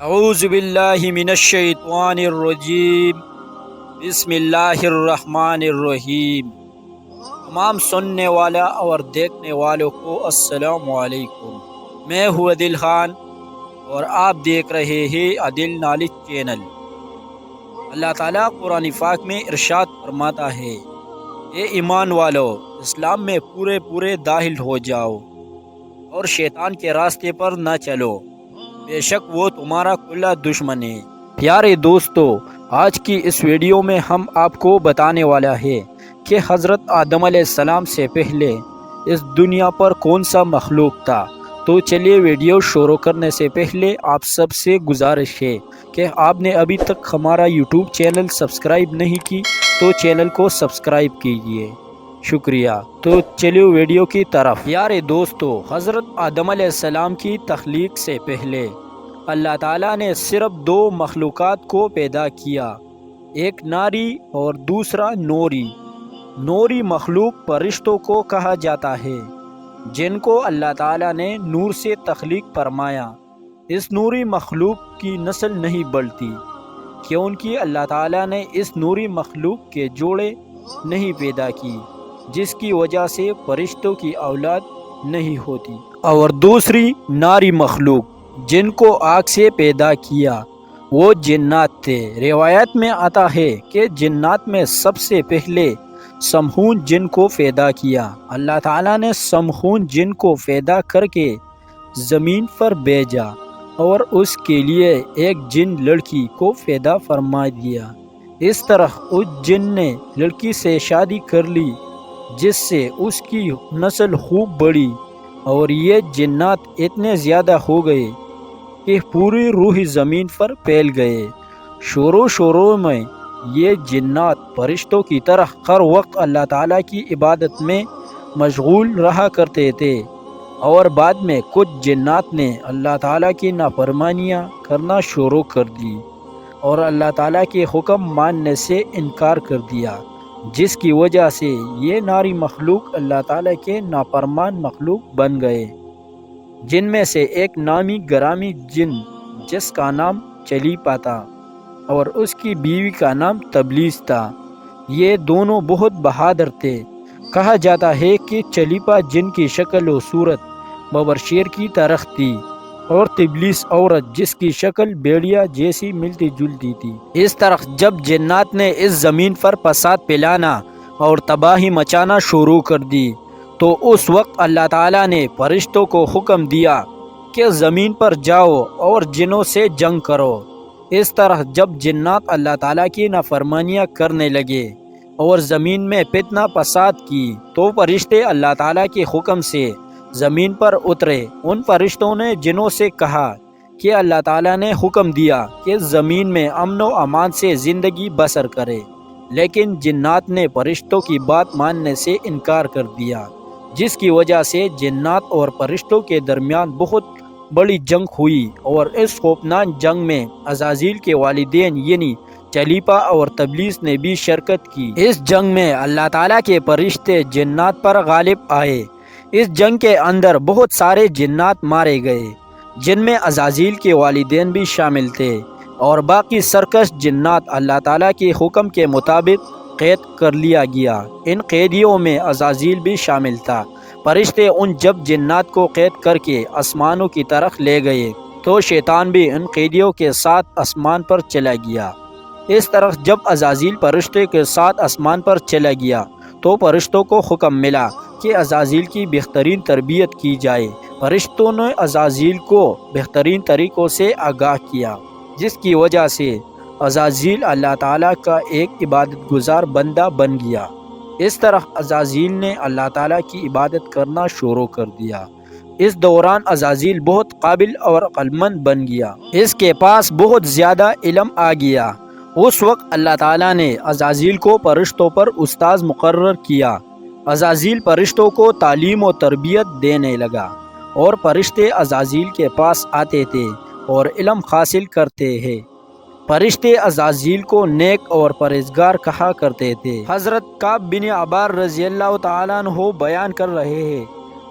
اعوذ باللہ من الشیطان الرجیم بسم اللہ الرحمن الرحیم۔ تمام سننے والا اور دیکھنے والوں کو السلام علیکم۔ میں ہوں عادل خان اور آپ دیکھ رہے ہیں عادل نالج چینل۔ اللہ تعالیٰ قرآن پاک میں ارشاد فرماتا ہے، اے ایمان والو، اسلام میں پورے داخل ہو جاؤ اور شیطان کے راستے پر نہ چلو، بے شک وہ تمہارا کھلا دشمن ہے۔ پیارے دوستو، آج کی اس ویڈیو میں ہم آپ کو بتانے والا ہے کہ حضرت آدم علیہ السلام سے پہلے اس دنیا پر کون سا مخلوق تھا۔ تو چلیے ویڈیو شروع کرنے سے پہلے آپ سب سے گزارش ہے کہ آپ نے ابھی تک ہمارا یوٹیوب چینل سبسکرائب نہیں کی تو چینل کو سبسکرائب کیجیے، شکریہ۔ تو چلیے ویڈیو کی طرف۔ پیارے دوستو، حضرت آدم علیہ السلام کی تخلیق سے پہلے اللہ تعالیٰ نے صرف دو مخلوقات کو پیدا کیا، ایک ناری اور دوسرا نوری۔ نوری مخلوق فرشتوں کو کہا جاتا ہے، جن کو اللہ تعالیٰ نے نور سے تخلیق فرمایا۔ اس نوری مخلوق کی نسل نہیں بڑھتی کیونکہ اللہ تعالیٰ نے اس نوری مخلوق کے جوڑے نہیں پیدا کی، جس کی وجہ سے فرشتوں کی اولاد نہیں ہوتی۔ اور دوسری ناری مخلوق جن کو آگ سے پیدا کیا، وہ جنات تھے۔ روایت میں آتا ہے کہ جنات میں سب سے پہلے سمہون جن کو پیدا کیا۔ اللہ تعالیٰ نے سمہون جن کو پیدا کر کے زمین پر بھیجا اور اس کے لیے ایک جن لڑکی کو پیدا فرما دیا۔ اس طرح اس جن نے لڑکی سے شادی کر لی، جس سے اس کی نسل خوب بڑھی اور یہ جنات اتنے زیادہ ہو گئے کہ پوری روح زمین پر پھیل گئے۔ شروع میں یہ جنات فرشتوں کی طرح ہر وقت اللہ تعالیٰ کی عبادت میں مشغول رہا کرتے تھے، اور بعد میں کچھ جنات نے اللہ تعالیٰ کی نافرمانیاں کرنا شروع کر دی اور اللہ تعالیٰ کے حکم ماننے سے انکار کر دیا، جس کی وجہ سے یہ ناری مخلوق اللہ تعالیٰ کے نافرمان مخلوق بن گئے، جن میں سے ایک نامی گرامی جن جس کا نام چلیپا تھا اور اس کی بیوی کا نام تبلیس تھا۔ یہ دونوں بہت بہادر تھے۔ کہا جاتا ہے کہ چلیپا جن کی شکل و صورت ببر شیر کی طرح تھی اور تبلیس عورت جس کی شکل بھیڑیا جیسی ملتی جلتی تھی۔ اس طرح جب جنات نے اس زمین پر فساد پھیلانا اور تباہی مچانا شروع کر دی تو اس وقت اللہ تعالیٰ نے فرشتوں کو حکم دیا کہ زمین پر جاؤ اور جنوں سے جنگ کرو۔ اس طرح جب جنات اللہ تعالیٰ کی نافرمانیاں کرنے لگے اور زمین میں فتنہ فساد کی تو فرشتے اللہ تعالیٰ کے حکم سے زمین پر اترے۔ ان فرشتوں نے جنوں سے کہا کہ اللہ تعالیٰ نے حکم دیا کہ زمین میں امن و امان سے زندگی بسر کرے، لیکن جنات نے فرشتوں کی بات ماننے سے انکار کر دیا، جس کی وجہ سے جنات اور فرشتوں کے درمیان بہت بڑی جنگ ہوئی، اور اس خوفناک جنگ میں عزازیل کے والدین یعنی چلیپا اور تبلیس نے بھی شرکت کی۔ اس جنگ میں اللہ تعالیٰ کے فرشتے جنات پر غالب آئے۔ اس جنگ کے اندر بہت سارے جنات مارے گئے، جن میں عزازیل کے والدین بھی شامل تھے، اور باقی سرکش جنات اللہ تعالیٰ کے حکم کے مطابق قید کر لیا گیا۔ ان قیدیوں میں عزازیل بھی شامل تھا۔ فرشتے ان جب جنات کو قید کر کے آسمانوں کی طرف لے گئے تو شیطان بھی ان قیدیوں کے ساتھ آسمان پر چلا گیا۔ اس طرح جب عزازیل فرشتے کے ساتھ آسمان پر چلا گیا تو فرشتوں کو حکم ملا کہ عزازیل کی بہترین تربیت کی جائے۔ فرشتوں نے عزازیل کو بہترین طریقوں سے آگاہ کیا، جس کی وجہ سے عزازیل اللہ تعالیٰ کا ایک عبادت گزار بندہ بن گیا۔ اس طرح عزازیل نے اللہ تعالیٰ کی عبادت کرنا شروع کر دیا۔ اس دوران عزازیل بہت قابل اور عقلمند بن گیا۔ اس کے پاس بہت زیادہ علم آ گیا۔ اس وقت اللہ تعالیٰ نے عزازیل کو فرشتوں پر استاذ مقرر کیا۔ عزازیل فرشتوں کو تعلیم و تربیت دینے لگا، اور فرشتے عزازیل کے پاس آتے تھے اور علم حاصل کرتے ہیں۔ فرشتے عزازیل کو نیک اور پرہیزگار کہا کرتے تھے۔ حضرت کعب بن عبار رضی اللہ تعالیٰ عنہ بیان کر رہے ہیں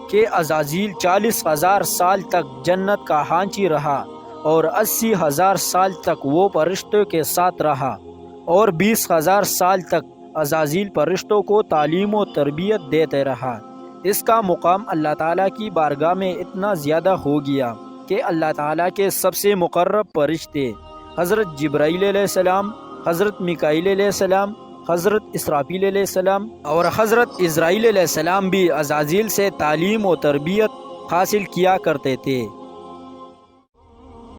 کہ عزازیل 40,000 سال تک جنت کا ہانچی رہا اور 80,000 سال تک وہ فرشتوں کے ساتھ رہا، اور 20,000 سال تک عزازیل فرشتوں کو تعلیم و تربیت دیتے رہا۔ اس کا مقام اللہ تعالیٰ کی بارگاہ میں اتنا زیادہ ہو گیا کہ اللہ تعالیٰ کے سب سے مقرب فرشتے حضرت جبرائیل علیہ السلام، حضرت میکائیل علیہ السلام، حضرت اسرافیل علیہ السلام اور حضرت اسرائیل علیہ السلام بھی عزازیل سے تعلیم و تربیت حاصل کیا کرتے تھے۔